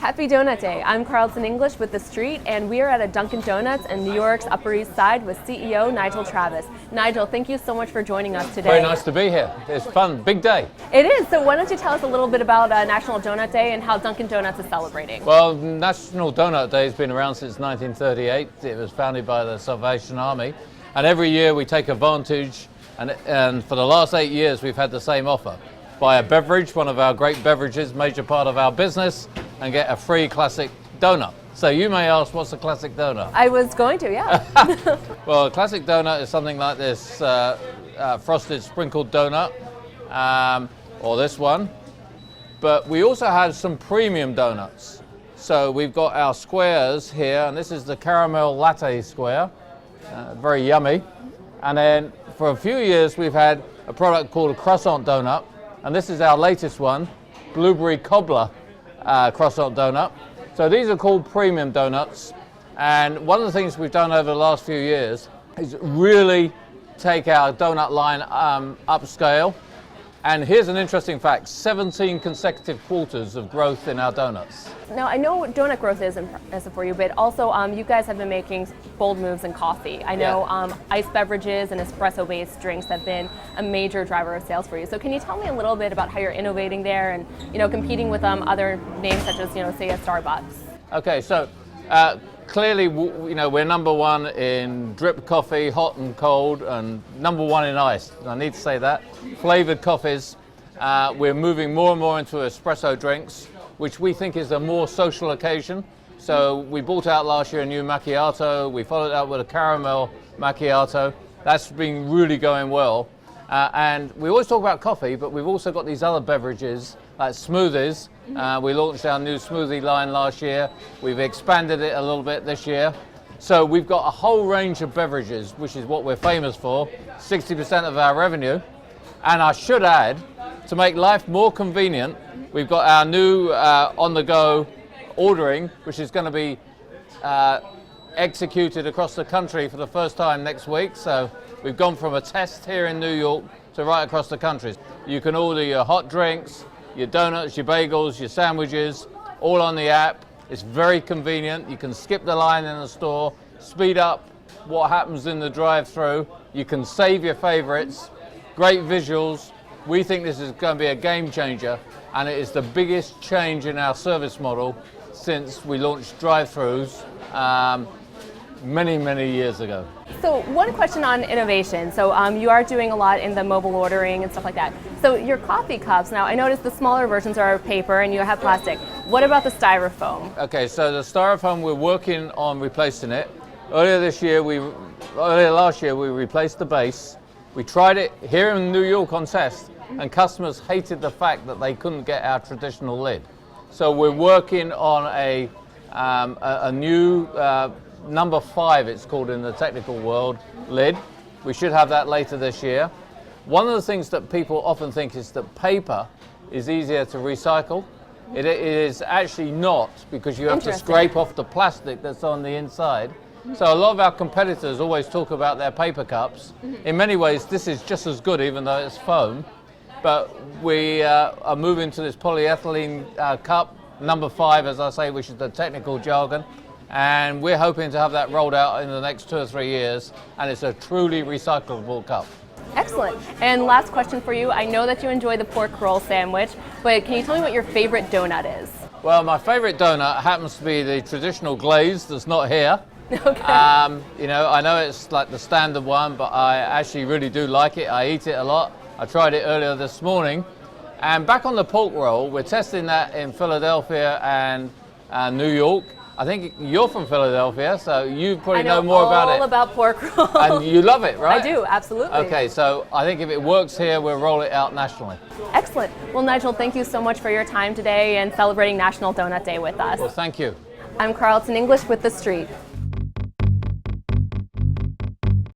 Happy Donut Day. I'm Carlton English with TheStreet, and we are at a Dunkin Donuts in New York's Upper East Side with CEO Nigel Travis. Nigel, thank you so much for joining us today. Very nice to be here. It's fun, big day. It is. So why don't you tell us a little bit about National Donut Day and how Dunkin Donuts is celebrating? Well, National Donut Day has been around since 1938. It was founded by the Salvation Army. And every year we take advantage, and for the last 8 years we've had the same offer. Buy a beverage, one of our great beverages, major part of our business, and get a free classic donut. So you may ask, what's a classic donut? I was going to, yeah. Well, a classic donut is something like this frosted sprinkled donut, or this one. But we also have some premium donuts. So we've got our squares here, and this is the caramel latte square, very yummy. And then for a few years we've had a product called a croissant donut, and this is our latest one, blueberry cobbler croissant donut. So these are called premium donuts, and one of the things we've done over the last few years is really take our donut line upscale. And here's an interesting fact: 17 consecutive quarters of growth in our donuts. Now, I know donut growth is impressive for you, but also you guys have been making bold moves in coffee. I know iced beverages and espresso-based drinks have been a major driver of sales for you. So can you tell me a little bit about how you're innovating there and competing with other names such as say a Starbucks? Okay, so clearly we're number one in drip coffee, hot and cold, and number one in iced. I need to say that. Flavored coffees. We're moving more and more into espresso drinks, which we think is a more social occasion. So we brought out last year a new macchiato. We followed up with a caramel macchiato. That's been really going well. And we always talk about coffee, but we've also got these other beverages like smoothies. We launched our new smoothie line last year. We've expanded it a little bit this year. So we've got a whole range of beverages, which is what we're famous for, 60% of our revenue. And I should add, to make life more convenient, we've got our new on-the-go ordering, which is going to be executed across the country for the first time next week. So we've gone from a test here in New York to right across the country. You can order your hot drinks, your donuts, your bagels, your sandwiches, all on the app. It's very convenient. You can skip the line in the store, speed up what happens in the drive-through. You can save your favorites. Great visuals. We think this is going to be a game changer, and it is the biggest change in our service model since we launched drive-throughs many years ago. So one question on innovation. So you are doing a lot in the mobile ordering and stuff like that. So your coffee cups, now I noticed the smaller versions are paper and you have plastic. What about the Styrofoam? Okay, so the Styrofoam, we're working on replacing it. Earlier last year we replaced the base. We tried it here in New York on test, and customers hated the fact that they couldn't get our traditional lid. So we're working on a new number 5, it's called in the technical world, lid. We should have that later this year. One of the things that people often think is that paper is easier to recycle. It is actually not, because you have to scrape off the plastic that's on the inside. So a lot of our competitors always talk about their paper cups. In many ways, this is just as good, even though it's foam. But we are moving to this polyethylene cup, number 5, as I say, which is the technical jargon. And we're hoping to have that rolled out in the next 2 or 3 years. And it's a truly recyclable cup. Excellent. And last question for you. I know that you enjoy the pork roll sandwich, but can you tell me what your favorite donut is? Well, my favorite donut happens to be the traditional glaze that's not here. Okay. I know it's like the standard one, but I actually really do like it. I eat it a lot. I tried it earlier this morning. And back on the pork roll, we're testing that in Philadelphia and New York. I think you're from Philadelphia, so you probably know more about it. I know all about pork roll. And you love it, right? I do, absolutely. Okay, so I think if it works here, we'll roll it out nationally. Excellent. Well, Nigel, thank you so much for your time today and celebrating National Donut Day with us. Well, thank you. I'm Carlton English with TheStreet.